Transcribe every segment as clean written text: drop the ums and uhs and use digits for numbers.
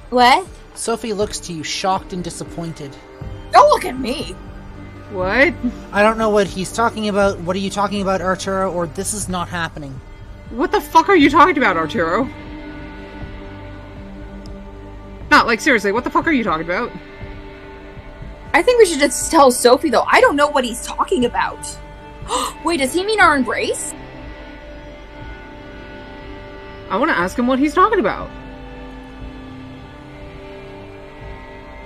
What? Sophie looks to you, shocked and disappointed. Don't look at me! What? I don't know what he's talking about. What are you talking about, Arturo? Or this is not happening. What the fuck are you talking about, Arturo? No, like, seriously, what the fuck are you talking about? I think we should just tell Sophie, though. I don't know what he's talking about. Wait, does he mean our embrace? I want to ask him what he's talking about.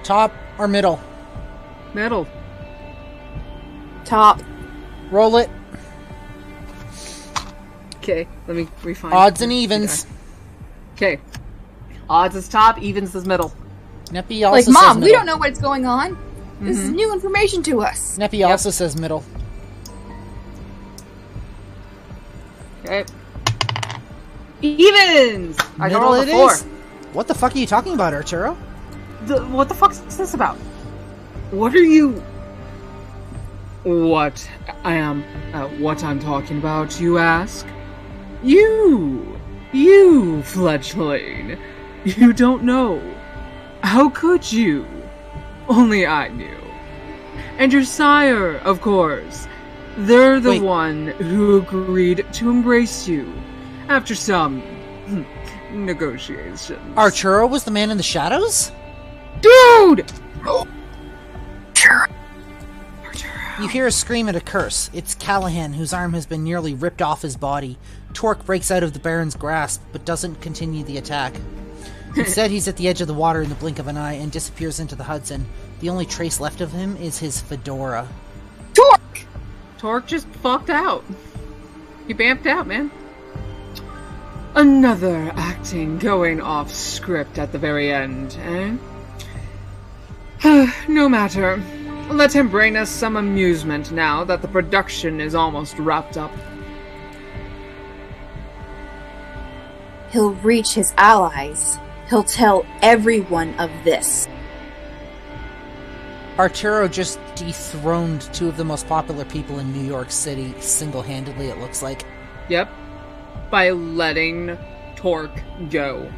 Top or middle? Middle. Top. Roll it. Okay, let me refine. Odds and evens. Okay. Odds is top, evens is middle. Neppy also Like, says Mom, middle. we don't know what's going on. This is new information to us. Neppy also says middle. Okay. Evens! I got all the Middle four. it is? What the fuck are you talking about, Arturo? What the fuck is this about? What are you... What I'm talking about, you ask? You, fledgling. You don't know. How could you? Only I knew. And your sire, of course. They're the one who agreed to embrace you. After some negotiations. Arturo was the man in the shadows? Dude! You hear a scream and a curse. It's Callahan, whose arm has been nearly ripped off his body. Torque breaks out of the Baron's grasp, but doesn't continue the attack. Instead, he's at the edge of the water in the blink of an eye and disappears into the Hudson. The only trace left of him is his fedora. Torque! Torque just fucked out. He bamped out, man. Another acting going off script at the very end, eh? No matter. Let him bring us some amusement now that the production is almost wrapped up. He'll reach his allies. He'll tell everyone of this. Arturo just dethroned two of the most popular people in New York City, single-handedly, it looks like. Yep. By letting Torque go.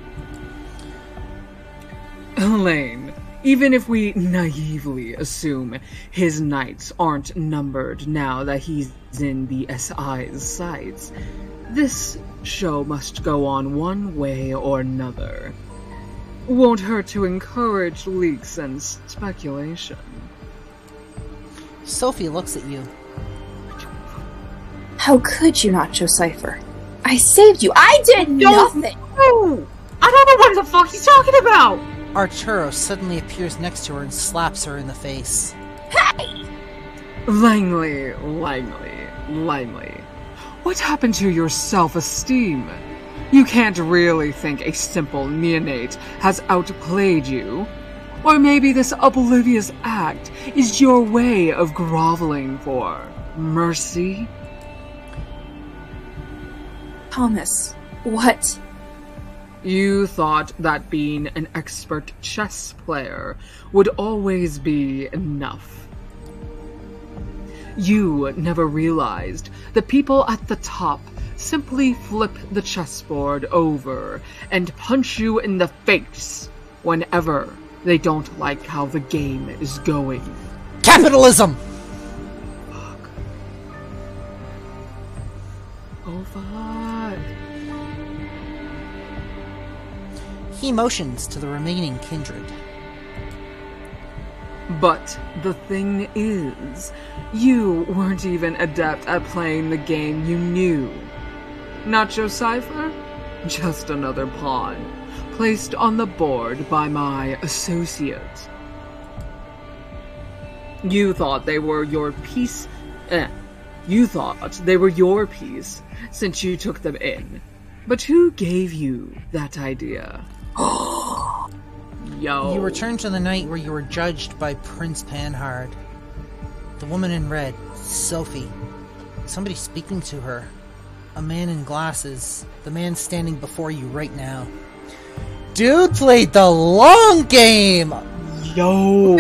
Elaine, even if we naively assume his nights aren't numbered now that he's in the SI's sights, this show must go on one way or another. Won't hurt to encourage leaks and speculation. Sophie looks at you. How could you not show Cypher? I saved you. I did nothing. No! I don't know what the fuck he's talking about! Arturo suddenly appears next to her and slaps her in the face. Hey! Langley. What happened to your self-esteem? You can't really think a simple neonate has outplayed you? Or maybe this oblivious act is your way of groveling for mercy? Thomas, what? You thought that being an expert chess player would always be enough. You never realized the people at the top simply flip the chessboard over and punch you in the face whenever they don't like how the game is going. Capitalism! Fuck. Oh, fuck. He motions to the remaining kindred. But the thing is, you weren't even adept at playing the game you knew. Nacho Cypher? Just another pawn, placed on the board by my associate. You thought they were your piece. You thought they were your piece since you took them in. But who gave you that idea? Yo. You return to the night where you were judged by Prince Panhard. The woman in red, Sophie. Somebody speaking to her. A man in glasses. The man standing before you right now. Dude played the long game! Yo!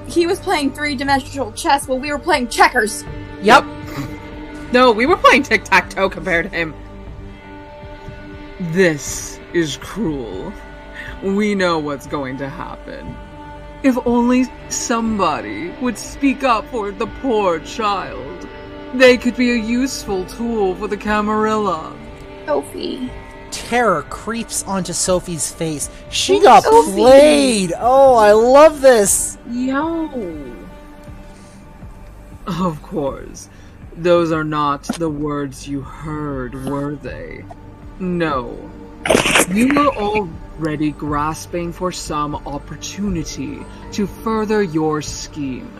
He was playing three-dimensional chess while we were playing checkers. Yep. No, we were playing tic-tac-toe compared to him. This is cruel. We know what's going to happen. If only somebody would speak up for the poor child. They could be a useful tool for the Camarilla. Sophie. Terror creeps onto Sophie's face. She got played! Oh, I love this! Yo. Of course. Those are not the words you heard, were they? No. You were already grasping for some opportunity to further your scheme.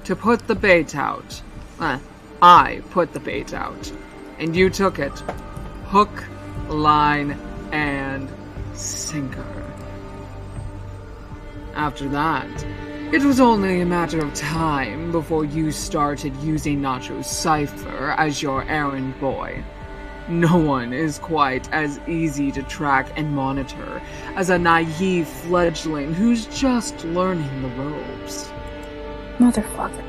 To put the bait out. I put the bait out. And you took it. Hook, line, and sinker. After that, it was only a matter of time before you started using Nacho's cipher as your errand boy. No one is quite as easy to track and monitor as a naive fledgling who's just learning the ropes. Motherfucker.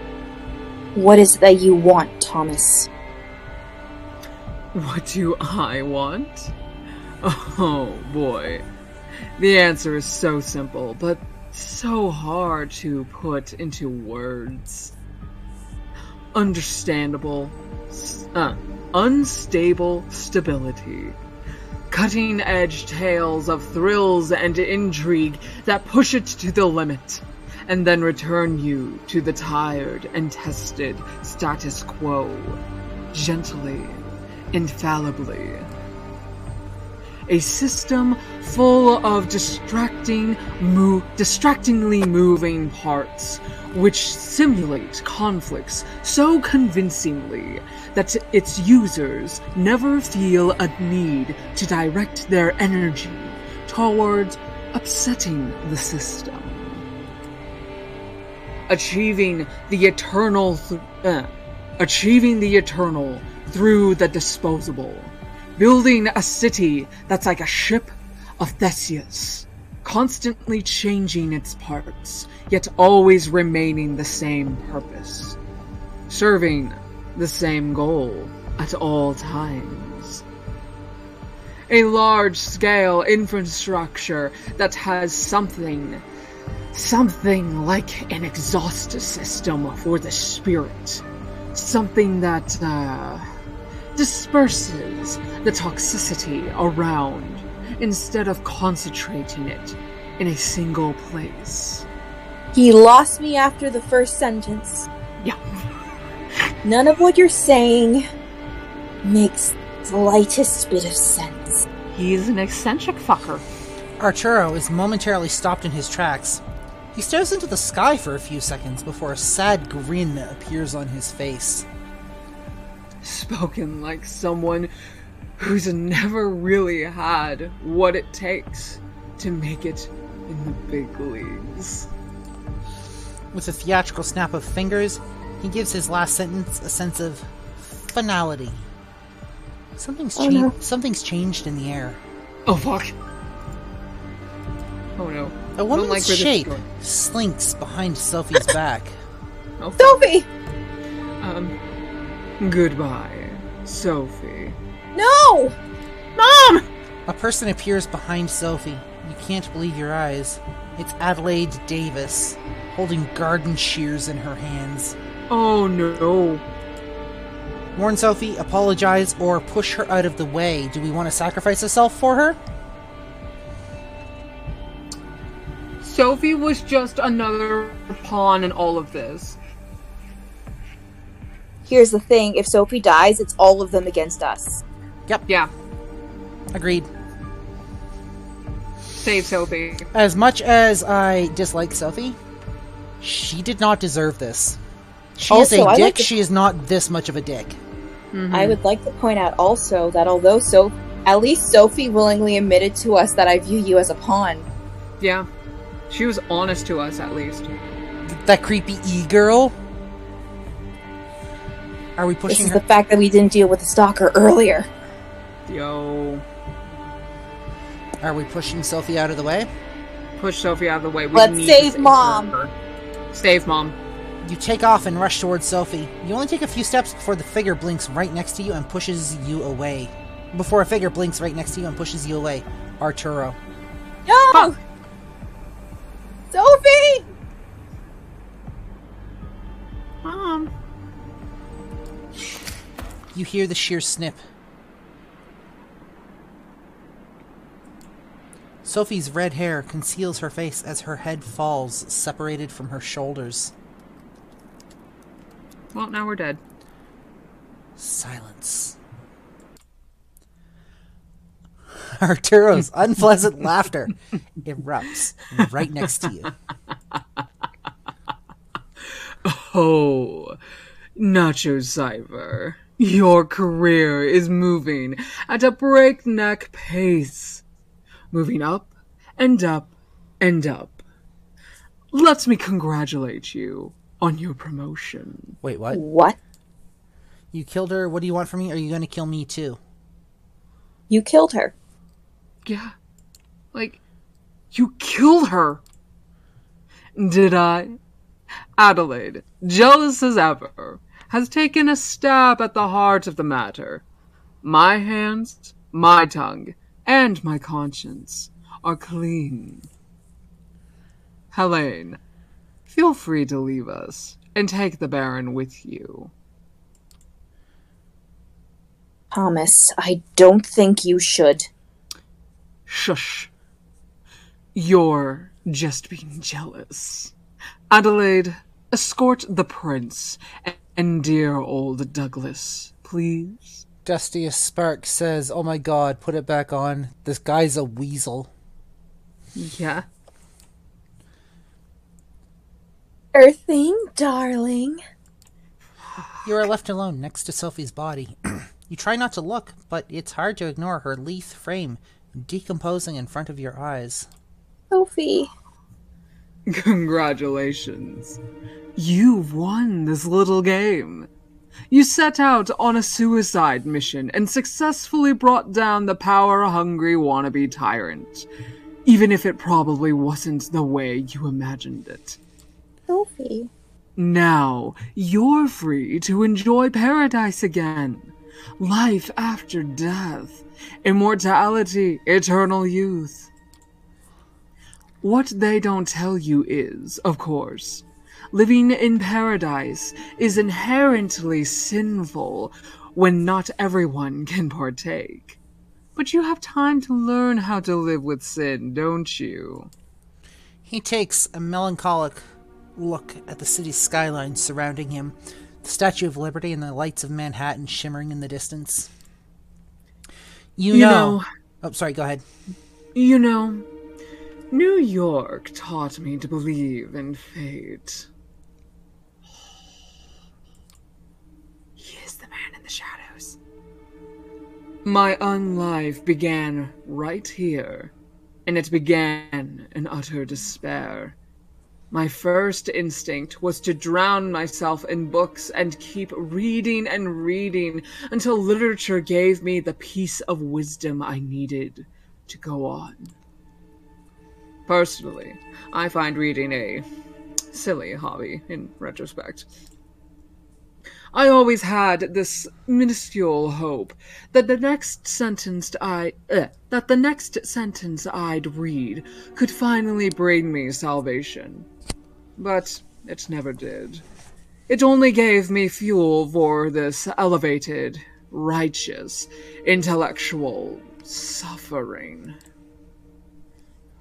What is it that you want, Thomas? What do I want? Oh boy. The answer is so simple, but so hard to put into words. Unstable stability. Cutting-edge tales of thrills and intrigue that push it to the limit, and then return you to the tired and tested status quo, gently, infallibly. A system full of distractingly moving parts, which simulate conflicts so convincingly that its users never feel a need to direct their energy towards upsetting the system. Achieving the eternal through the disposable. Building a city that's like a ship of Theseus, constantly changing its parts, yet always remaining the same purpose. Serving the same goal at all times. A large-scale infrastructure that has something like an exhaust system for the spirit. Something that, disperses the toxicity around instead of concentrating it in a single place. He lost me after the first sentence. Yeah. None of what you're saying makes the slightest bit of sense. He's an eccentric fucker. Arturo is momentarily stopped in his tracks. He stares into the sky for a few seconds before a sad grin appears on his face. Spoken like someone who's never really had what it takes to make it in the big leagues. With a theatrical snap of fingers, he gives his last sentence a sense of finality. Something's changed in the air. Oh fuck. Oh no. A woman's shape slinks behind Sophie's back. Oh, Sophie! Goodbye, Sophie. No! Mom! A person appears behind Sophie. You can't believe your eyes. It's Adelaide Davis, holding garden shears in her hands. Oh no. Warn Sophie, apologize, or push her out of the way. Do we want to sacrifice a self for her? Sophie was just another pawn in all of this. Here's the thing, if Sophie dies, it's all of them against us. Yep. Yeah. Agreed. Save Sophie. As much as I dislike Sophie, she did not deserve this. She is a dick, she is not this much of a dick. Mm-hmm. I would like to point out also that although at least Sophie willingly admitted to us that I view you as a pawn. Yeah. She was honest to us, at least. That creepy e-girl? Are we pushing her? This is the fact that we didn't deal with the stalker earlier. Yo. Are we pushing Sophie out of the way? Push Sophie out of the way. Let's save Mom! Save Mom. You take off and rush towards Sophie. You only take a few steps before the figure blinks right next to you and pushes you away. Before a figure blinks right next to you and pushes you away. Arturo. No! Fuck. Sophie! Mom. You hear the sheer snip. Sophie's red hair conceals her face as her head falls, separated from her shoulders. Well, now we're dead. Silence. Arturo's unpleasant laughter erupts right next to you. Oh, Nacho Cypher, your career is moving at a breakneck pace. Moving up and up and up. Let me congratulate you on your promotion. Wait, what? What? You killed her? What do you want from me? Are you going to kill me too? You killed her. Yeah. Like, you killed her. Did I? Adelaide, jealous as ever, has taken a stab at the heart of the matter. My hands, my tongue, and my conscience are clean. Helene, feel free to leave us and take the Baron with you. Thomas, I don't think you should. Shush. You're just being jealous. Adelaide, escort the prince and dear old Douglas, please. Dustiest Spark says, "Oh my god, put it back on. This guy's a weasel." Yeah. Earthing, darling. You are left alone next to Sophie's body. You try not to look, but it's hard to ignore her lithe frame decomposing in front of your eyes. Sophie. Congratulations. You've won this little game. You set out on a suicide mission and successfully brought down the power-hungry wannabe tyrant, even if it probably wasn't the way you imagined it. Sophie. Now, you're free to enjoy paradise again. Life after death. Immortality, eternal youth. What they don't tell you is, of course, living in paradise is inherently sinful when not everyone can partake. But you have time to learn how to live with sin, don't you? He takes a melancholic look at the city's skyline surrounding him, the Statue of Liberty and the lights of Manhattan shimmering in the distance. You know... Oh, sorry, go ahead. You know, New York taught me to believe in fate. He is the man in the shadows. My unlife began right here, and it began in utter despair. My first instinct was to drown myself in books and keep reading and reading until literature gave me the piece of wisdom I needed to go on. Personally, I find reading a silly hobby in retrospect. I always had this minuscule hope that the next sentence I'd read could finally bring me salvation. But it never did. It only gave me fuel for this elevated, righteous, intellectual suffering.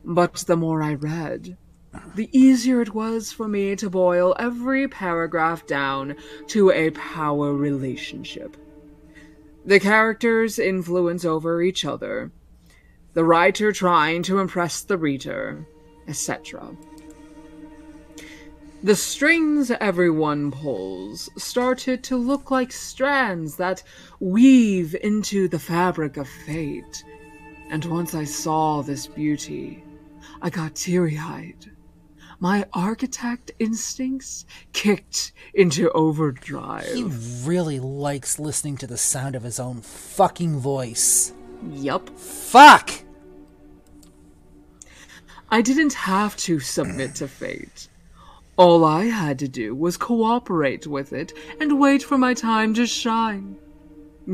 But the more I read, the easier it was for me to boil every paragraph down to a power relationship. The characters influence over each other, the writer trying to impress the reader, etc. The strings everyone pulls started to look like strands that weave into the fabric of fate. And once I saw this beauty, I got teary-eyed. My architect instincts kicked into overdrive. He really likes listening to the sound of his own fucking voice. Yup. Fuck! I didn't have to submit to fate. All I had to do was cooperate with it and wait for my time to shine.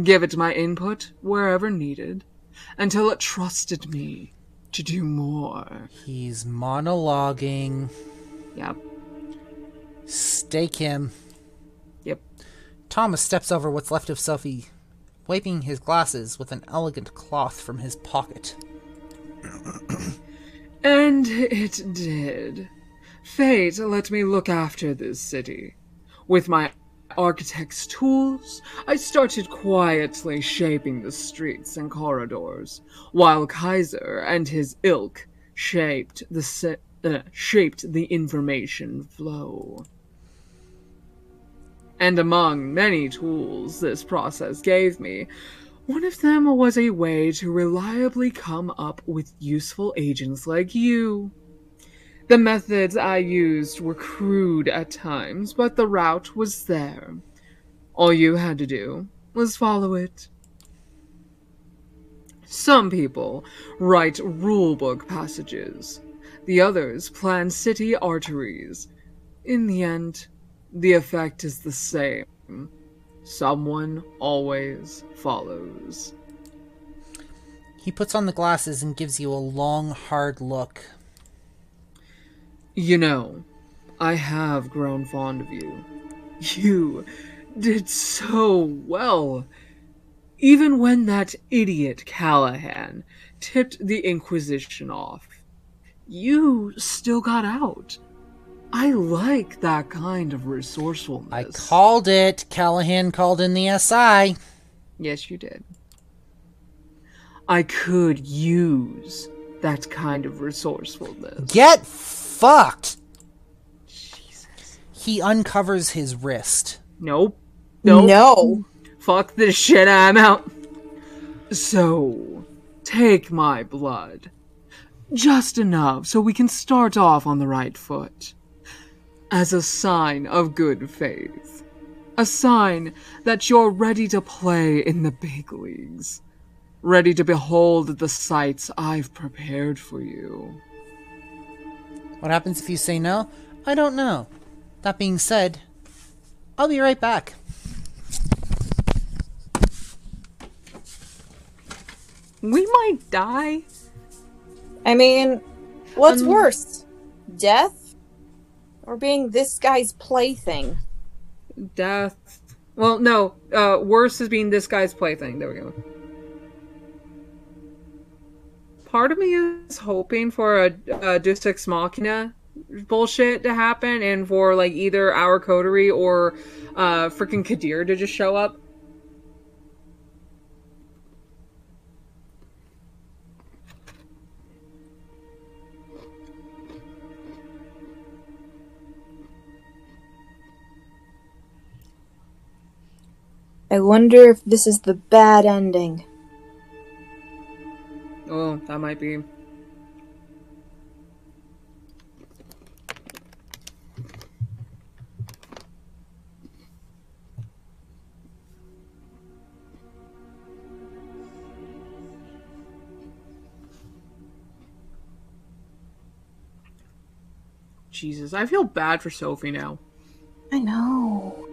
Give it my input wherever needed, until it trusted me to do more. He's monologuing. Yep. Stake him. Yep. Thomas steps over what's left of Sophie, wiping his glasses with an elegant cloth from his pocket. And it did. Fate let me look after this city. With my architect's tools, I started quietly shaping the streets and corridors, while Kaiser and his ilk shaped the information flow. And among many tools this process gave me, one of them was a way to reliably come up with useful agents like you. The methods I used were crude at times, but the route was there. All you had to do was follow it. Some people write rulebook passages. The others plan city arteries. In the end, the effect is the same. Someone always follows. He puts on the glasses and gives you a long, hard look. You know, I have grown fond of you. You did so well. Even when that idiot Callahan tipped the Inquisition off, you still got out. I like that kind of resourcefulness. I called it. Callahan called in the SI. Yes, you did. I could use that kind of resourcefulness. Get fucked! Jesus. He uncovers his wrist. Nope. No. Fuck this shit, I'm out. So, take my blood. Just enough so we can start off on the right foot. As a sign of good faith. A sign that you're ready to play in the big leagues. Ready to behold the sights I've prepared for you. What happens if you say no? I don't know. That being said, I'll be right back. We might die. I mean, what's worse? Death? Or being this guy's plaything? Death. Well, no. Worse is being this guy's plaything. There we go. Part of me is hoping for a Deus Ex Machina bullshit to happen, and for like either our coterie or freaking Kadir to just show up. I wonder if this is the bad ending. Oh, that might be. Jesus, I feel bad for Sophie now. I know.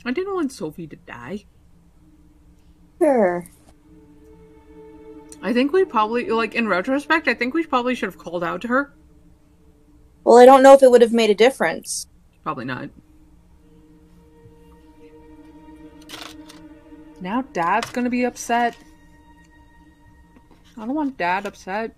I didn't want Sophie to die. Sure. I think we probably, like, in retrospect, I think we probably should have called out to her. Well, I don't know if it would have made a difference. Probably not. Now Dad's gonna be upset. I don't want Dad upset.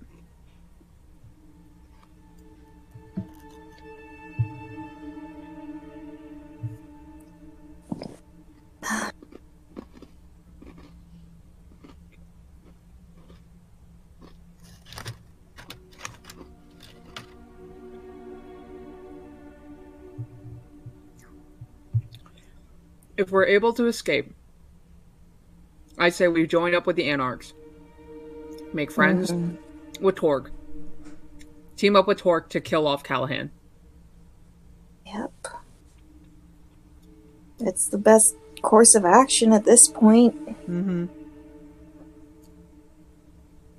If we're able to escape, I say we join up with the Anarchs. Make friends with Torg. Team up with Torg to kill off Callahan. Yep. It's the best course of action at this point. Mm-hmm.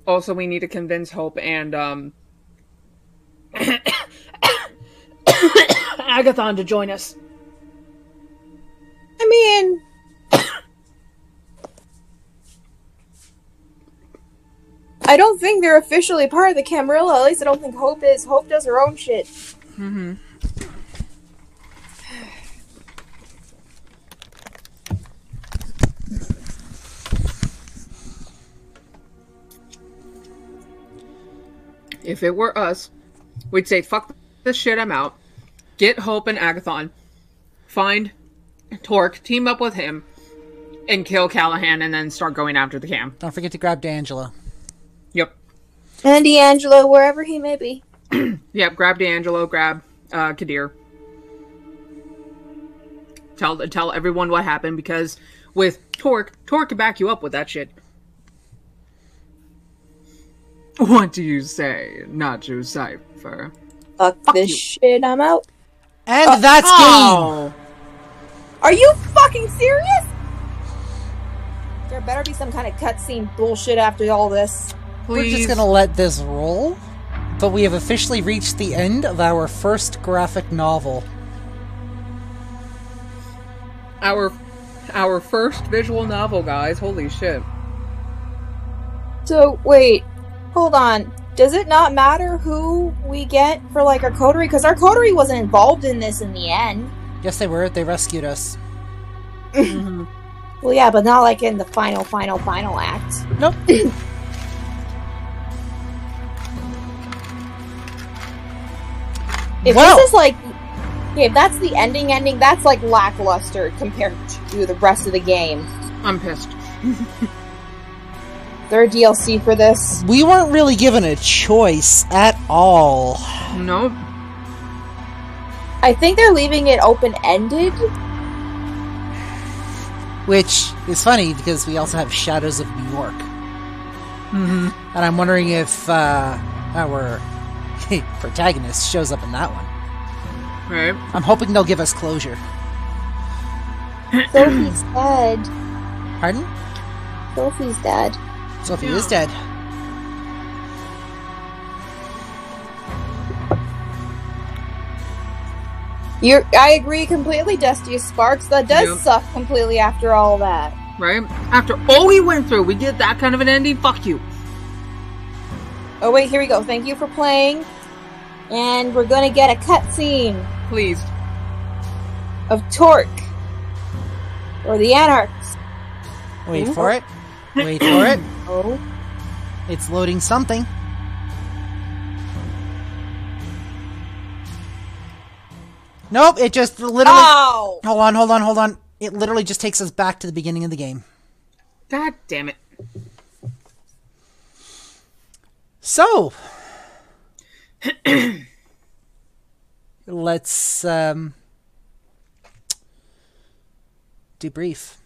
Also, we need to convince Hope and, Agathon to join us. I mean, I don't think they're officially part of the Camarilla. At least I don't think Hope is. Hope does her own shit. Mm-hmm. If it were us, we'd say, fuck this shit, I'm out. Get Hope and Agathon. Find Torque, team up with him, and kill Callahan, and then start going after the cam. Don't forget to grab D'Angelo. Yep. And D'Angelo, wherever he may be. Yep, grab D'Angelo, grab Kadir. Tell everyone what happened, because with Torque can back you up with that shit. What do you say, Nacho Cypher? Fuck this shit, I'm out. And that's game! Are you fucking serious? There better be some kind of cutscene bullshit after all this. Please. We're just gonna let this roll, but we have officially reached the end of our first graphic novel. Our first visual novel, guys. Holy shit. So, wait. Hold on. Does it not matter who we get for, like, our coterie? Because our coterie wasn't involved in this in the end. Yes, they were. They rescued us. Mm-hmm. Well, yeah, but not, like, in the final act. Nope. If this is, like... Okay, if that's the ending, that's, like, lackluster compared to the rest of the game. I'm pissed. There a DLC for this? We weren't really given a choice at all. Nope. I think they're leaving it open-ended. Which is funny, because we also have Shadows of New York. Mm-hmm. And I'm wondering if our protagonist shows up in that one. Right. I'm hoping they'll give us closure. Sophie's dead. Pardon? Sophie's dead. Sophie is dead. I agree completely, Dusty Sparks. That does suck completely after all that. Right? After all we went through, we get that kind of an ending? Fuck you. Oh wait, here we go. Thank you for playing. And we're gonna get a cutscene. Please. Of Torque. Or the Anarchs. Wait for it. Wait for it. Oh. It's loading something. Nope, it just literally... Oh! Hold on. It literally just takes us back to the beginning of the game. God damn it. So... let's, debrief.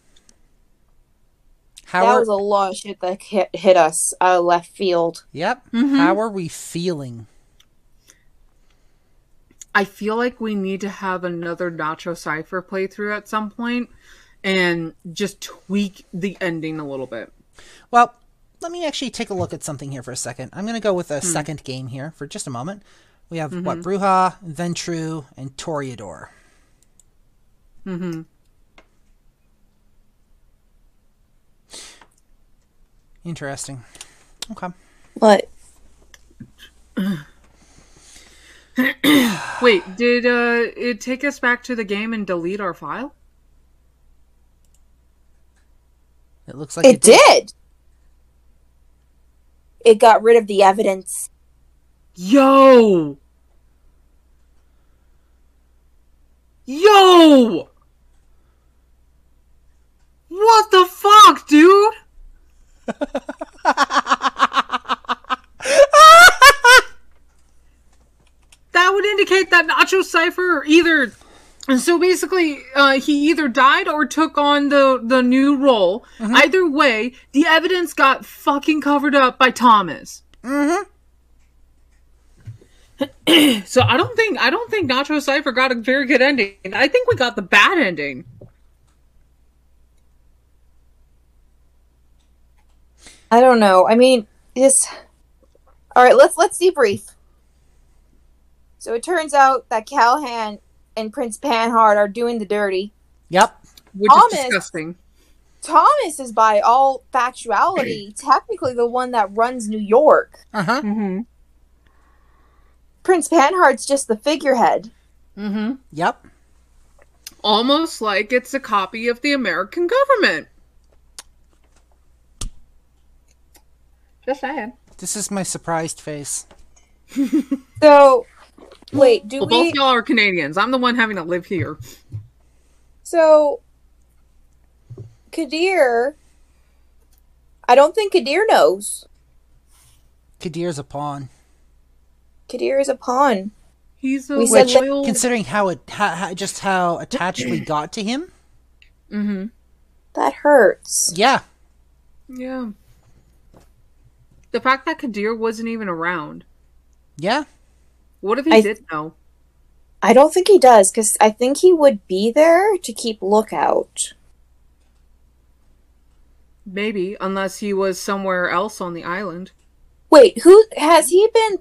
That was a lot of shit that hit us out of left field. Yep. Mm-hmm. How are we feeling? I feel like we need to have another Nacho Cypher playthrough at some point and just tweak the ending a little bit. Well, let me actually take a look at something here for a second. I'm going to go with a second game here for just a moment. We have, Bruja, Ventru, and Toreador. Mm-hmm. Interesting. Okay. What? Wait, did it take us back to the game and delete our file? It looks like it did. It got rid of the evidence. Yo! What the fuck, dude? That would indicate that Nacho Cypher either... So basically, he either died or took on the new role. Mm-hmm. Either way, the evidence got fucking covered up by Thomas. Mm-hmm. So I don't think Nacho Cypher got a very good ending. I think we got the bad ending. I don't know. I mean, all right. Let's debrief. So it turns out that Callahan and Prince Panhard are doing the dirty. Yep. Which is disgusting. Thomas is, by all factuality, technically the one that runs New York. Uh-huh. Mm-hmm. Prince Panhard's just the figurehead. Mm-hmm. Yep. Almost like it's a copy of the American government. Just saying. This is my surprised face. So, wait, do Well, we... both y'all are Canadians. I'm the one having to live here. So, Kadir... I don't think Kadir knows. Kadir's a pawn. Kadir is a pawn. He's a We said loyal... Considering how attached we got to him. Mm-hmm. That hurts. Yeah. Yeah. The fact that Kadir wasn't even around. Yeah. What if he did know? I don't think he does, because I think he would be there to keep lookout. Maybe, unless he was somewhere else on the island. Wait, who has he been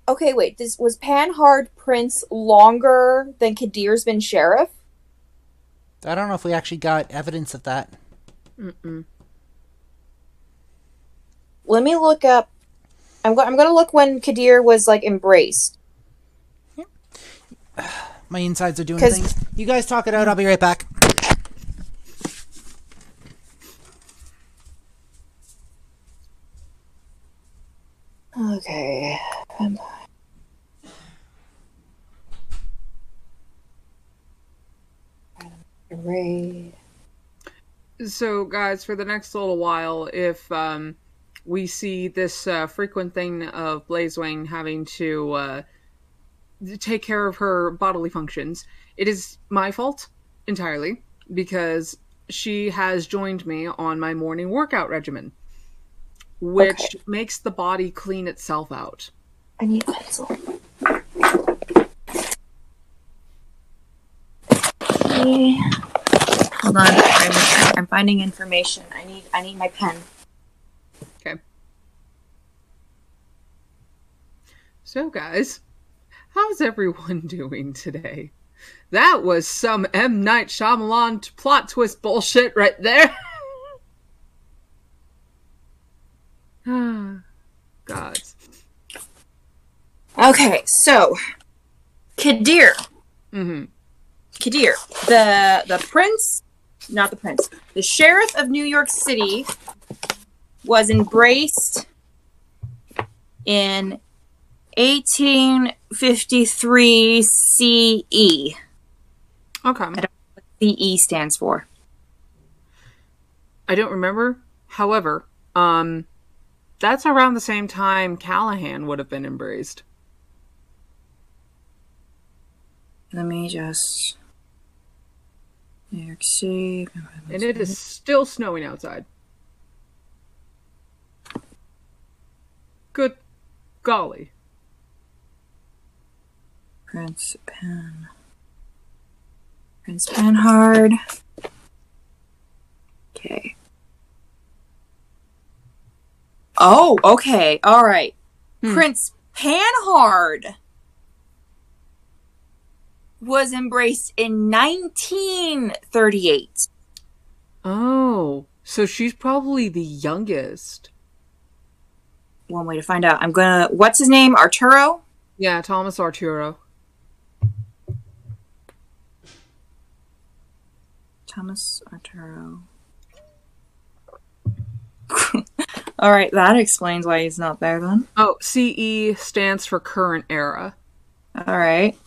Okay, wait, was Panhard Prince longer than Kadir's been sheriff? I don't know if we actually got evidence of that. Mm-mm. Let me look up. I'm going to look when Kadir was, like, embraced. My insides are doing things. You guys talk it out. I'll be right back. Okay. Raid. So, guys, for the next little while, if we see this frequent thing of Blazewing having to take care of her bodily functions, it is my fault entirely, because she has joined me on my morning workout regimen, which makes the body clean itself out. I need a pencil. Okay. Hold on, I'm finding information. I need my pen. Okay. So, guys, how's everyone doing today? That was some M. Night Shyamalan plot twist bullshit right there. Gods. Okay, so Kadir. Mm-hmm. Kadir, the prince, not the prince, the sheriff of New York City was embraced in 1853 CE. Okay. I don't know what CE stands for. I don't remember. However, that's around the same time Callahan would have been embraced. Let me just... New York City. And it is still snowing outside. Good golly. Prince Panhard. Okay. Oh, okay. All right. Prince Panhard was embraced in 1938. Oh, so she's probably the youngest. One way to find out. What's his name? Arturo? Yeah, Thomas Arturo. Thomas Arturo. All right, that explains why he's not there then. Oh, CE stands for current era. All right.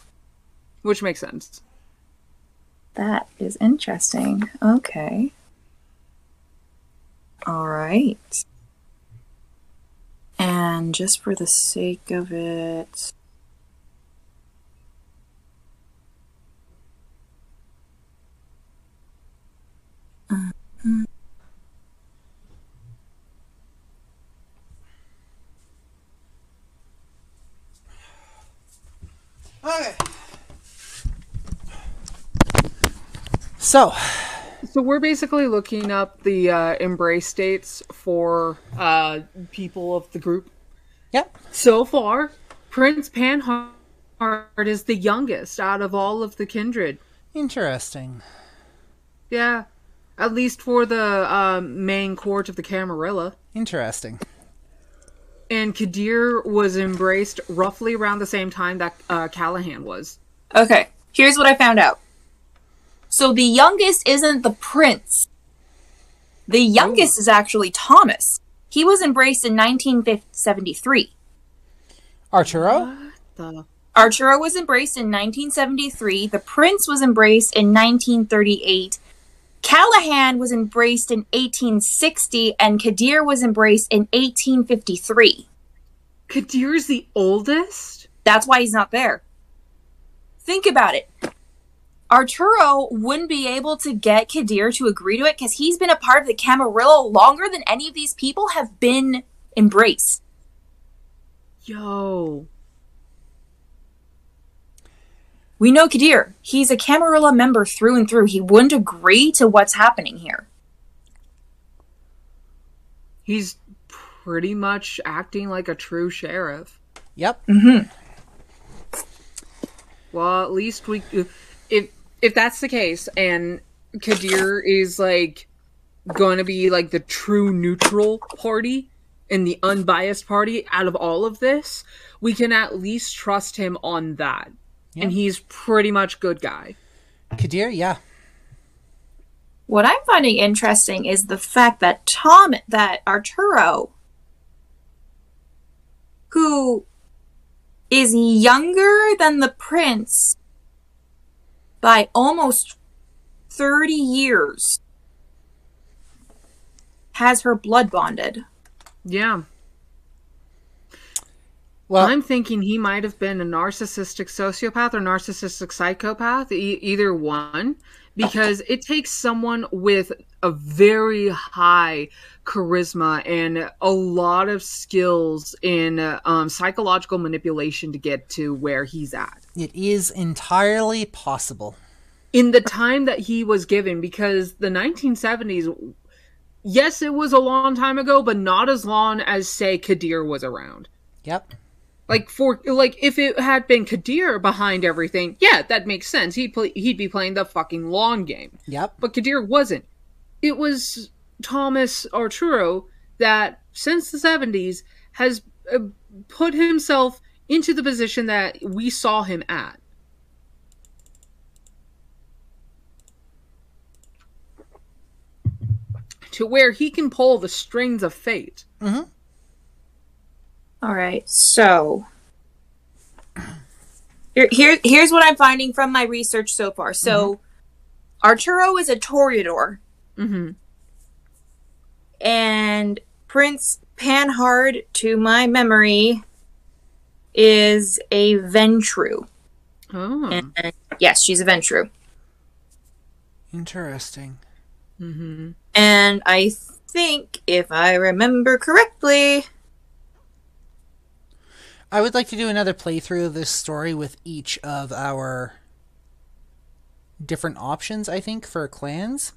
Which makes sense. That is interesting. Okay. All right. And just for the sake of it... Okay. So we're basically looking up the embrace dates for people of the group. Yep. So far, Prince Panhard is the youngest out of all of the kindred. Interesting. Yeah. At least for the main court of the Camarilla. Interesting. And Kadir was embraced roughly around the same time that Callahan was. Okay, here's what I found out. So the youngest isn't the prince. The youngest is actually Thomas. He was embraced in 1973. Arturo? Arturo was embraced in 1973. The prince was embraced in 1938. Callahan was embraced in 1860, and Kadir was embraced in 1853. Kadir's the oldest? That's why he's not there. Think about it. Arturo wouldn't be able to get Kadir to agree to it because he's been a part of the Camarilla longer than any of these people have been embraced. Yo. We know Kadir. He's a Camarilla member through and through. He wouldn't agree to what's happening here. He's pretty much acting like a true sheriff. Yep. Mm-hmm. Well, at least we... If that's the case, and Kadir is, like, going to be, like, the true neutral party and the unbiased party out of all of this, we can at least trust him on that. Yeah. And he's pretty much good guy. Kadir, yeah. What I'm finding interesting is the fact that Arturo, who is younger than the prince by almost 30 years, has her blood bonded. Yeah. Well, I'm thinking he might have been a narcissistic sociopath or narcissistic psychopath, either one, because it takes someone with a very high charisma and a lot of skills in psychological manipulation to get to where he's at. It is entirely possible. In the time that he was given, because the 1970s, yes, it was a long time ago, but not as long as, say, Kadir was around. Yep. If it had been Kadir behind everything, yeah, that makes sense. He'd be playing the fucking long game. Yep. But Kadir wasn't. It was Thomas Arturo that, since the 70s, has put himself into the position that we saw him at. To where he can pull the strings of fate. Mm-hmm. All right, so here's what I'm finding from my research so far. So, Arturo is a Toreador. Mm-hmm. And Prince Panhard, to my memory, is a Ventru. Oh. And, yes, she's a Ventru. Interesting. Mm-hmm. And I think, if I remember correctly, I would like to do another playthrough of this story with each of our different options, I think, for clans.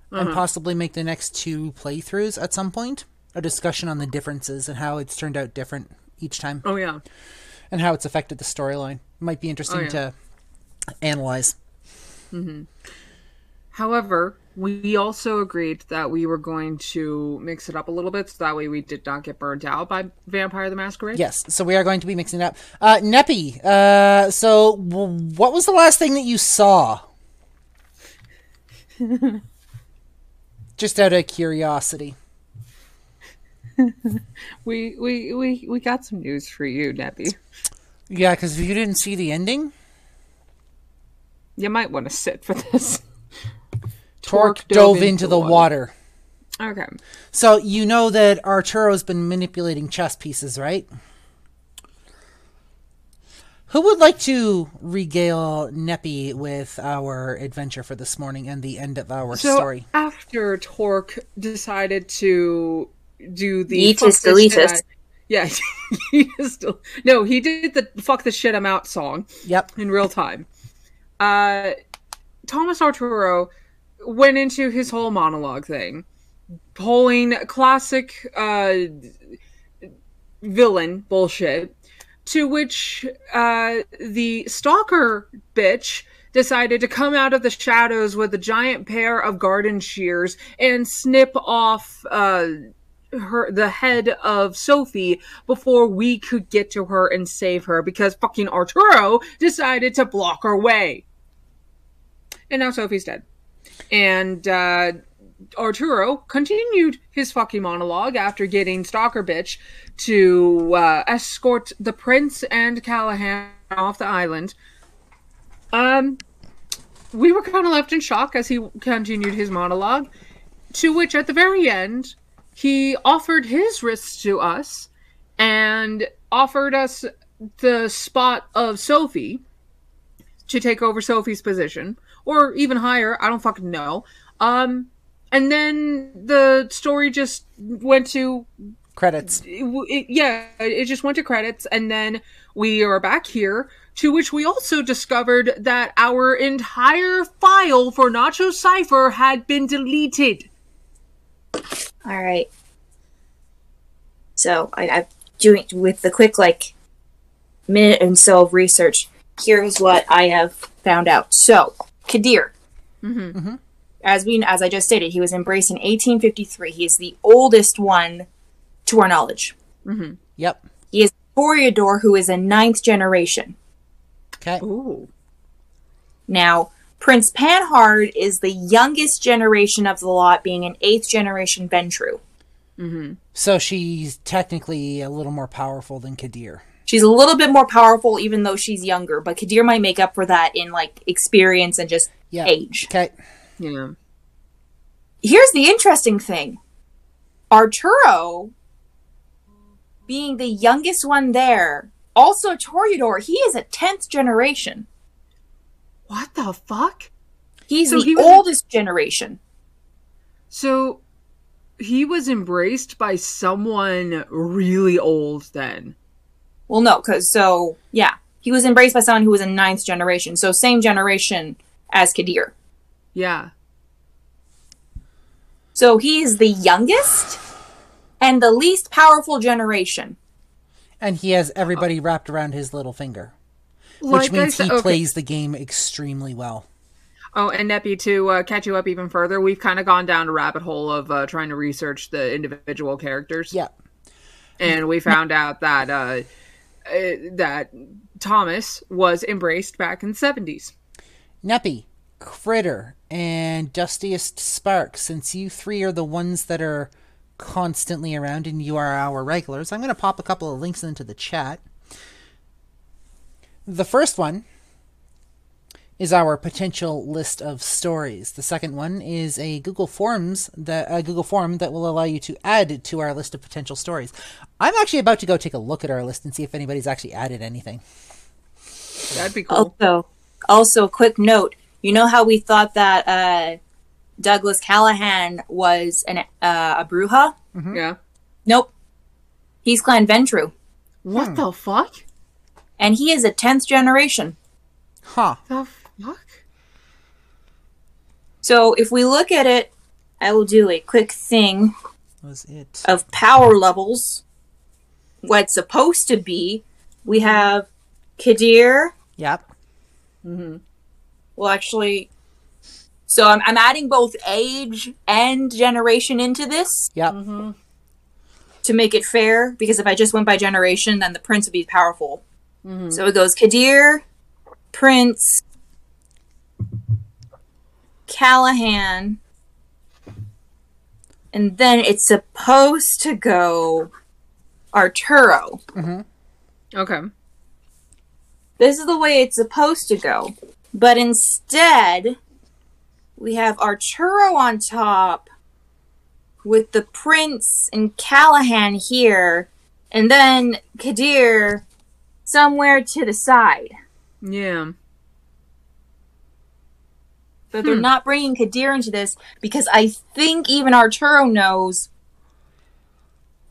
And possibly make the next 2 playthroughs at some point. A discussion on the differences and how it's turned out different each time. Oh, yeah. And how it's affected the storyline. Might be interesting to analyze. Mm-hmm. However, we also agreed that we were going to mix it up a little bit, so that way we did not get burned out by Vampire the Masquerade. Yes, so we are going to be mixing it up. Neppy, so what was the last thing that you saw? Just out of curiosity. We got some news for you, Neppy. Yeah, because if you didn't see the ending, you might want to sit for this. Torque dove into the water. Okay. So you know that Arturo's been manipulating chess pieces, right? Who would like to regale Neppy with our adventure for this morning and the end of our story? After Torque decided to do the Yeetus deletus. Yeah, he did the fuck the shit I'm out song. Yep. In real time. Thomas Arturo went into his whole monologue thing, pulling classic villain bullshit, to which the stalker bitch decided to come out of the shadows with a giant pair of garden shears and snip off the head of Sophie before we could get to her and save her, because fucking Arturo decided to block our way. And now Sophie's dead. And Arturo continued his fucking monologue after getting Stalker Bitch to escort the prince and Callahan off the island. We were kind of left in shock as he continued his monologue, to which at the very end, he offered his wrists to us and offered us the spot of Sophie to take over Sophie's position, or even higher, I don't fucking know. And then the story just went to credits. It just went to credits, and then we are back here, to which we also discovered that our entire file for Nacho's Cipher had been deleted. All right. So I'm doing with the quick minute and so of research. Here's what I have found out. So Kadir, as I just stated, he was embraced in 1853. He is the oldest one to our knowledge. Mm-hmm. Yep. He is Toreador, who is a 9th generation. Okay. Ooh. Now, Prince Panhard is the youngest generation of the lot, being an 8th generation Ventru. Mm-hmm. So she's technically a little more powerful than Kadir. She's a little bit more powerful, even though she's younger. But Kadir might make up for that in experience and just age. Okay. Yeah. Here's the interesting thing: Arturo, being the youngest one there, also Toreador, he is a 10th generation. What the fuck? He's the oldest generation. So he was embraced by someone really old then. Well, no, he was embraced by someone who was a 9th generation, so same generation as Kadir. Yeah. So he is the youngest and the least powerful generation. And he has everybody wrapped around his little finger. Which means he plays the game extremely well. Oh, and Neppy, to catch you up even further, we've kind of gone down a rabbit hole of trying to research the individual characters. Yeah. And we found out that that Thomas was embraced back in the 70s. Neppy, Critter, and Dustiest Spark, since you three are the ones that are constantly around and you are our regulars, I'm going to pop a couple of links into the chat. The first one is our potential list of stories. The second one is a Google form that will allow you to add to our list of potential stories. I'm actually about to go take a look at our list and see if anybody's actually added anything. That'd be cool. Also, quick note: you know how we thought that Douglas Callahan was a Bruja? Mm-hmm. Yeah. Nope. He's Clan Ventru. What the fuck? And he is a 10th generation. Huh. The fuck? So if we look at it, I will do a quick thing of power levels. What it's supposed to be, we have Kadir. Yep. Mm-hmm. Well, actually, so I'm adding both age and generation into this. Yep. Mm-hmm. To make it fair, because if I just went by generation, then the prince would be powerful. Mm-hmm. So it goes Kadir, Prince, Callahan, and then it's supposed to go Arturo. Mm-hmm. Okay. This is the way it's supposed to go. But instead, we have Arturo on top with the Prince and Callahan here, and then Kadir somewhere to the side. Yeah. But they're not bringing Kadir into this because I think even Arturo knows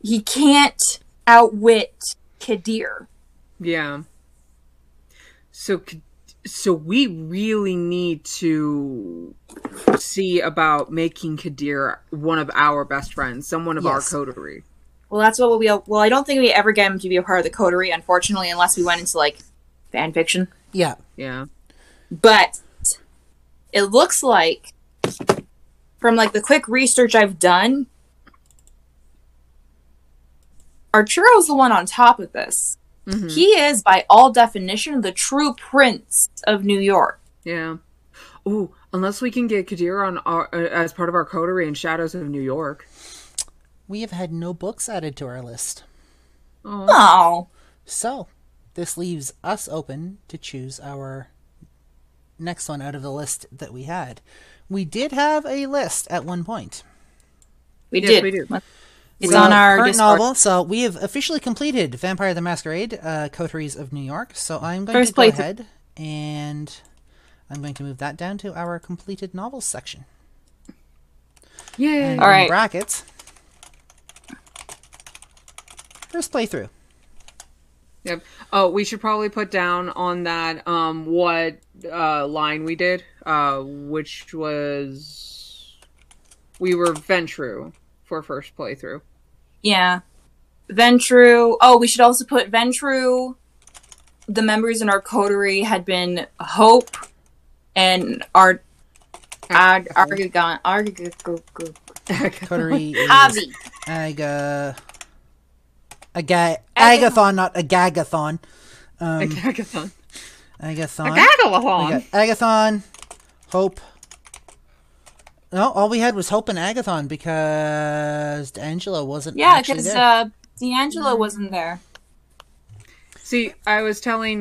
he can't outwit Kadir. Yeah. So we really need to see about making Kadir one of our best friends, someone of our coterie. Well, that's what well, I don't think we ever get him to be a part of the coterie, unfortunately, unless we went into, fan fiction. Yeah. Yeah. But it looks like, from like the quick research I've done, Arturo's the one on top of this. Mm-hmm. He is, by all definition, the true prince of New York. Yeah. Ooh, unless we can get Kadir on as part of our coterie in Shadows of New York. We have had no books added to our list. Oh. So, this leaves us open to choose our next one out of the list that we had. We did have a list at one point. We did. It's on our current Discord. novel. So we have officially completed Vampire the Masquerade, Coteries of New York. So I'm going to go ahead and I'm going to move that down to our completed novels section. Yay! And all right. In brackets. First playthrough. Yep. Oh, we should probably put down on that what line we did, which was we were Ventru for first playthrough. Yeah. Ventru. Oh, we should also put Ventru. The members in our coterie had been Hope and Argagon. Coterie is Avi. Agathon, not Agagathon. Agathon. Agathon. Hope. No, all we had was Hope and Agathon because D'Angelo wasn't actually there. Yeah, because D'Angelo wasn't there. See, I was telling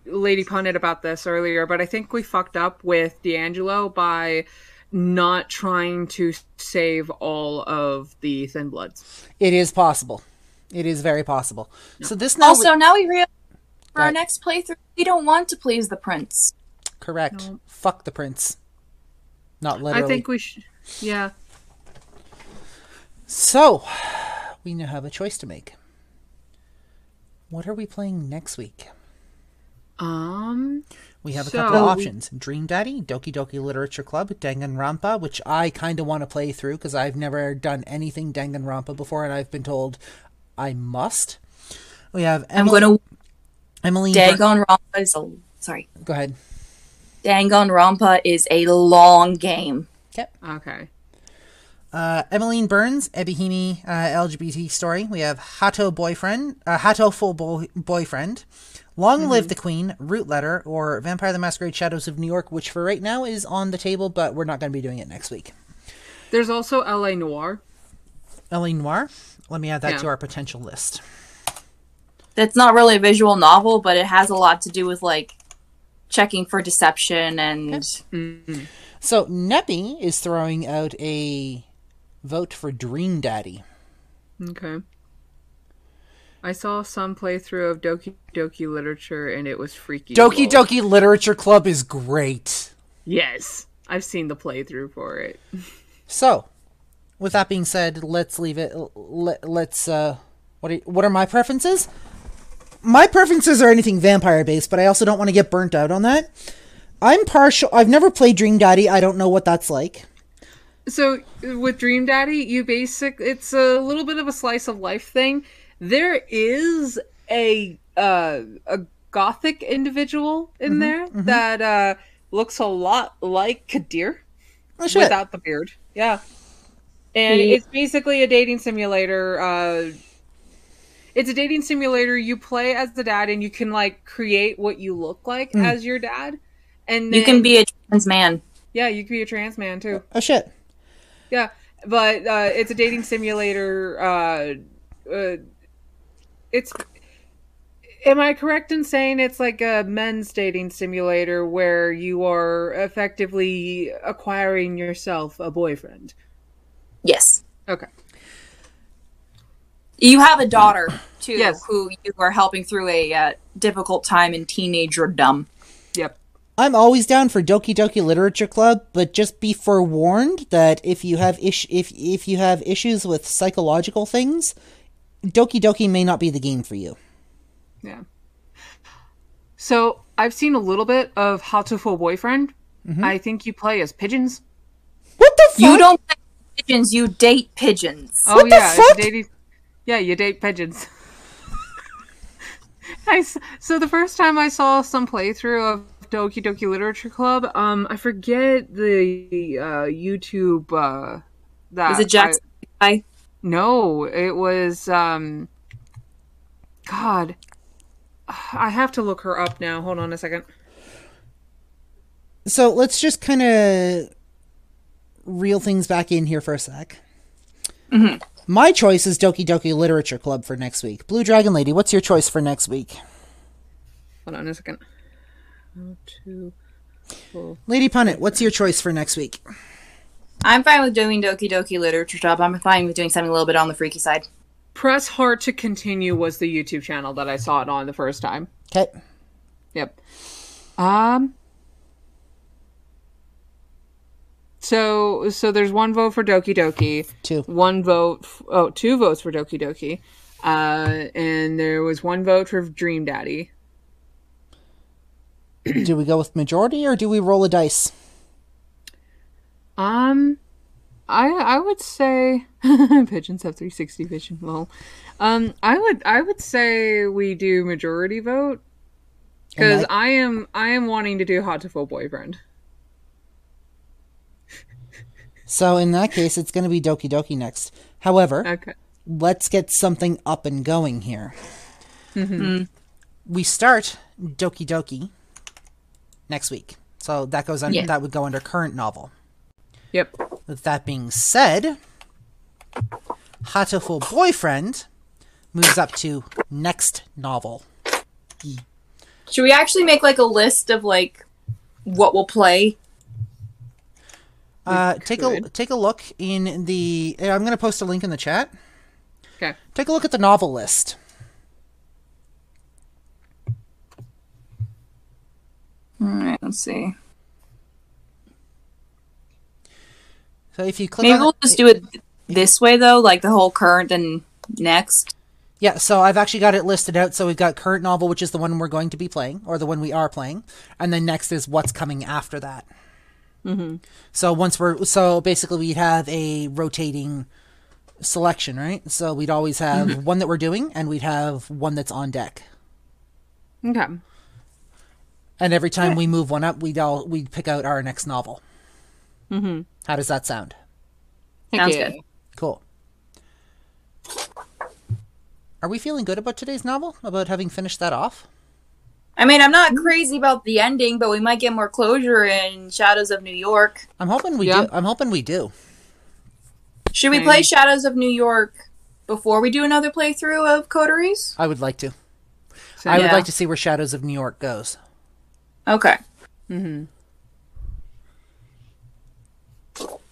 Lady Punit about this earlier, but I think we fucked up with D'Angelo by not trying to save all of the Thin Bloods. It is possible. It is very possible. No. So this now we realize for our next playthrough, we don't want to please the prince. Correct. No. Fuck the prince. Not literally. I think we should. Yeah. So, we now have a choice to make. What are we playing next week? We have a couple of options. Dream Daddy, Doki Doki Literature Club, Danganronpa, which I kind of want to play through because I've never done anything Danganronpa before and I've been told I must. We have Emily. Danganronpa is a... Sorry. Go ahead. Danganronpa is a long game. Okay. Emmeline Burns, Ebihime LGBT story. We have Hato Full Boyfriend, Long Live the Queen, Root Letter, or Vampire the Masquerade Shadows of New York, which for right now is on the table, but we're not going to be doing it next week. There's also L.A. Noire. L.A. Noire? Let me add that to our potential list. It's not really a visual novel, but it has a lot to do with, like, checking for deception and... Mm-hmm. So, Neppy is throwing out a vote for Dream Daddy. Okay. I saw some playthrough of Doki Doki Literature, and it was freaky. Doki Doki Literature Club is great. Yes. I've seen the playthrough for it. So, with that being said, let's leave it. Let's, what are my preferences? My preferences are anything vampire-based, but I also don't want to get burnt out on that. I'm partial. I've never played Dream Daddy. I don't know what that's like. So, with Dream Daddy, it's a little bit of a slice of life thing. There is a gothic individual in there that looks a lot like Kadir without the beard. Yeah. And it's basically a dating simulator. It's a dating simulator. You play as the dad, and you can like create what you look like as your dad. And then, you can be a trans man. Yeah, you can be a trans man too. Oh shit. Yeah, but it's a dating simulator. It's. Am I correct in saying it's like a men's dating simulator where you are effectively acquiring yourself a boyfriend? Yes. Okay. You have a daughter, too, yes, who you are helping through a difficult time in teenagerdom. Yep. I'm always down for Doki Doki Literature Club, but just be forewarned that if you have if you have issues with psychological things, Doki Doki may not be the game for you. Yeah. So, I've seen a little bit of How to Full Boyfriend. I think you play as pigeons. What the fuck? You don't play pigeons, you date pigeons. Oh, what yeah. The fuck? Yeah, you date pigeons. So the first time I saw some playthrough of Doki Doki Literature Club. I forget the YouTube that Is it Jackson? No, it was God. I have to look her up now. Hold on a second. So let's just kind of reel things back in here for a sec. Mm-hmm. My choice is Doki Doki Literature Club for next week. Blue Dragon Lady, what's your choice for next week? Hold on a second. 2, 4. Lady Punit, what's your choice for next week? I'm fine with doing Doki Doki Literature Club. I'm fine with doing something a little bit on the freaky side. Press Heart to Continue was the YouTube channel that I saw it on the first time. Okay. Yep. So there's 1 vote for Doki Doki. 2. 2 votes for Doki Doki. And there was 1 vote for Dream Daddy. Do we go with majority or do we roll a dice? I would say pigeons have 360 vision. Well, I would say we do majority vote because I am wanting to do Hot to Full Boyfriend. So in that case, it's going to be Doki Doki next. However, Okay. let's get something up and going here. Mm-hmm. We start Doki Doki next week. So that goes under, that would go under current novel. Yep. With that being said, Hatoful Boyfriend moves up to next novel. Should we actually make like a list of like what we'll play? Take a look in the. I'm going to post a link in the chat. Okay. Take a look at the novel list. All right. Let's see. So if you click, maybe we'll just do it this way though, like the whole current and next. Yeah. So I've actually got it listed out. So we've got current novel, which is the one we're going to be playing, or the one we are playing, and then next is what's coming after that. Mm-hmm. So basically we'd have a rotating selection, right? So we'd always have one that we're doing, and we'd have one that's on deck. Okay. And every time we move one up, we'd pick out our next novel. Mm-hmm. How does that sound? Sounds good. Cool. Are we feeling good about today's novel? About having finished that off? I mean, I'm not crazy about the ending, but we might get more closure in Shadows of New York. I'm hoping we do. I'm hoping we do. Should we play Shadows of New York before we do another playthrough of Coteries? I would like to. I would like to see where Shadows of New York goes. Okay. Mm-hmm.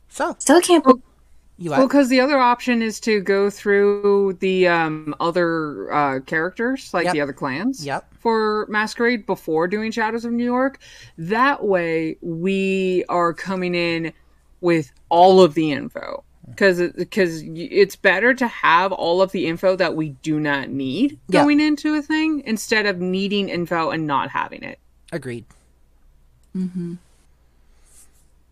So still can't. Well, because the other option is to go through the other characters, like the other clans, for Masquerade before doing Shadows of New York. That way, we are coming in with all of the info. Because it's better to have all of the info that we do not need going into a thing instead of needing info and not having it. Agreed. Mm-hmm.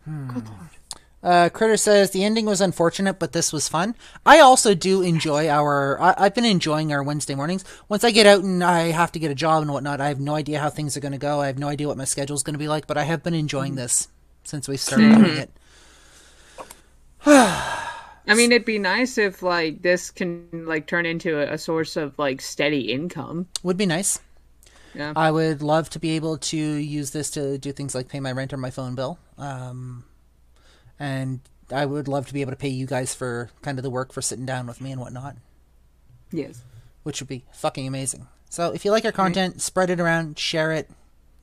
Good Lord. Critter says, the ending was unfortunate, but this was fun. I also do enjoy I've been enjoying our Wednesday mornings. Once I get out and I have to get a job and whatnot, I have no idea how things are going to go. I have no idea what my schedule is going to be like, but I have been enjoying this since we started doing it. I mean, it'd be nice if, like, this can, like, turn into a source of, like, steady income. Would be nice. Yeah. I would love to be able to use this to do things like pay my rent or my phone bill. And I would love to be able to pay you guys for kind of the work for sitting down with me and whatnot. Yes. Which would be fucking amazing. So if you like our content, spread it around, share it,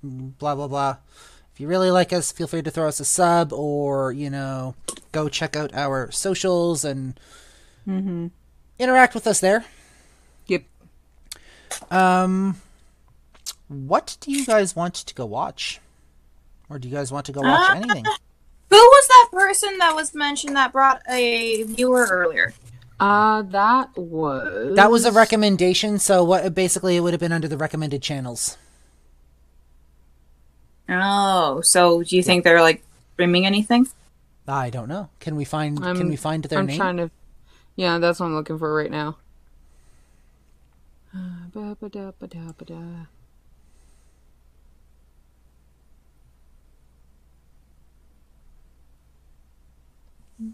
blah, blah, blah. If you really like us, feel free to throw us a sub or, go check out our socials and interact with us there. Yep. What do you guys want to go watch? Or do you guys want to go watch anything? Who was that person that was mentioned that brought a viewer earlier? That was a recommendation, so what basically it would have been under the recommended channels. Oh, so do you think they're like streaming anything? I don't know. Can we find their name? I'm trying to. Yeah, that's what I'm looking for right now. If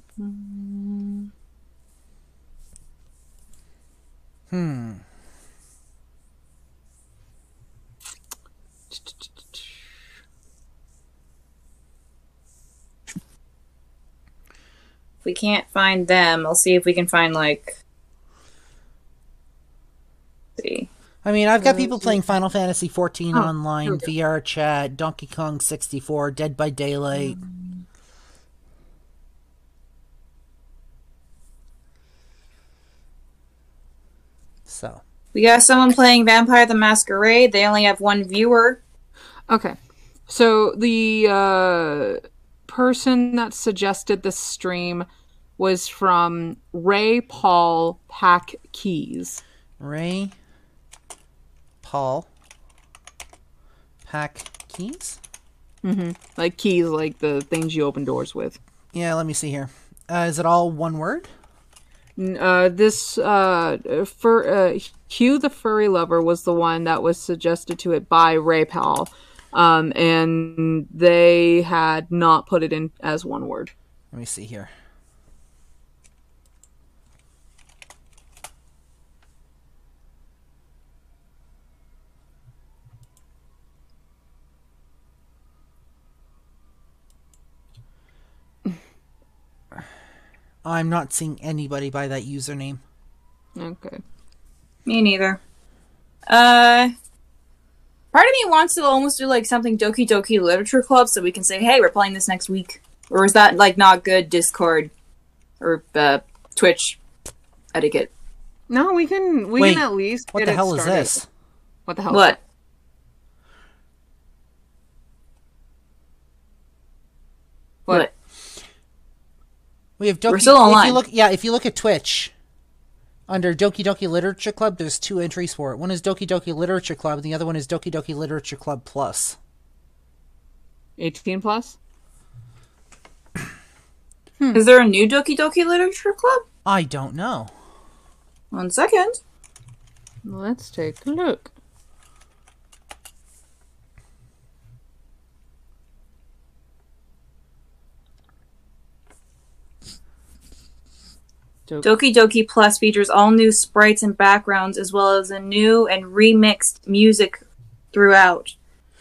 we can't find them, I'll see if we can find, like... see. I mean, I've got people playing Final Fantasy XIV online, VR chat, Donkey Kong 64, Dead by Daylight. So. We got someone playing Vampire the Masquerade. They only have one viewer. Okay. So the person that suggested this stream was from Ray Paul Pack Keys. Ray Paul Pack Keys? Mm-hmm. Like keys, like the things you open doors with. Yeah, let me see here. Is it all one word? Hugh the Furry Lover was the one that was suggested to it by Ray Powell. And they had not put it in as one word. Let me see here. I'm not seeing anybody by that username. Okay. Me neither. Part of me wants to almost do like something Doki Doki Literature Club so we can say, hey, we're playing this next week. Or is that like not good Discord or Twitch etiquette? No, we can at least what get the hell it is started. this? What the hell? What? What? We have Doki. We're still online. If you look at Twitch, under Doki Doki Literature Club, there's 2 entries for it. One is Doki Doki Literature Club, and the other one is Doki Doki Literature Club Plus. 18 plus? Is there a new Doki Doki Literature Club? I don't know. 1 second. Let's take a look. Doki Doki Plus features all new sprites and backgrounds, as well as a new and remixed music throughout.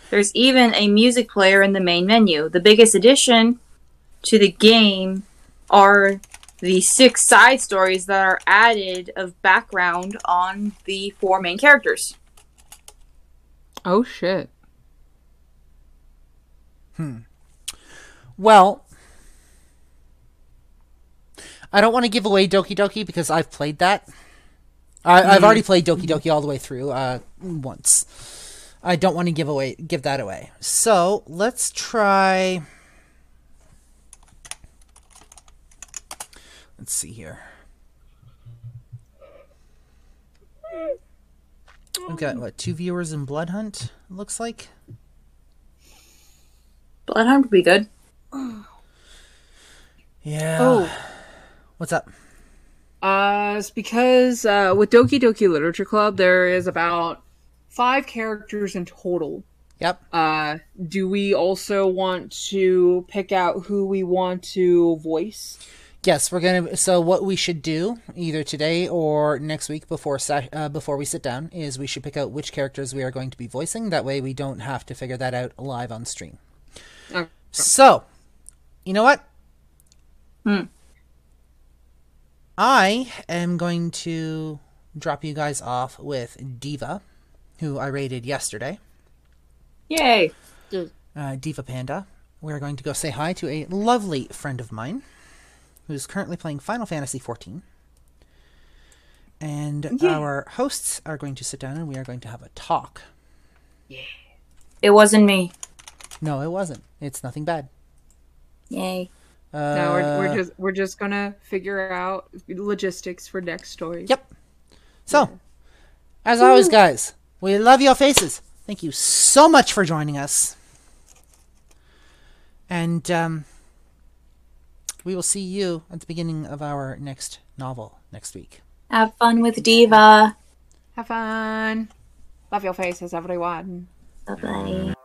There's even a music player in the main menu. The biggest addition to the game are the 6 side stories that are added of background on the 4 main characters. Oh, shit. Well, I don't want to give away Doki Doki because I've played that. I've already played Doki Doki all the way through once. I don't want to give that away. So let's try. Let's see here. We've got 2 viewers in Blood Hunt. It looks like. Bloodhound would be good. Yeah. Oh. What's up? It's because with Doki Doki Literature Club, there is about 5 characters in total. Yep. Do we also want to pick out who we want to voice? Yes, we're gonna. So what we should do, either today or next week before we sit down, is we should pick out which characters we are going to be voicing. That way, we don't have to figure that out live on stream. Okay. So, you know what? I am going to drop you guys off with Diva, who I rated yesterday. Yay! Diva Panda. We're going to go say hi to a lovely friend of mine who's currently playing Final Fantasy XIV. And our hosts are going to sit down and we are going to have a talk. Yeah. It wasn't me. No, it wasn't. It's nothing bad. Yay. No, we're just gonna figure out logistics for next story. Yep. So, as always, guys, we love your faces. Thank you so much for joining us. And we will see you at the beginning of our next novel next week. Have fun with Diva. Have fun. Love your faces, everyone. Bye-bye.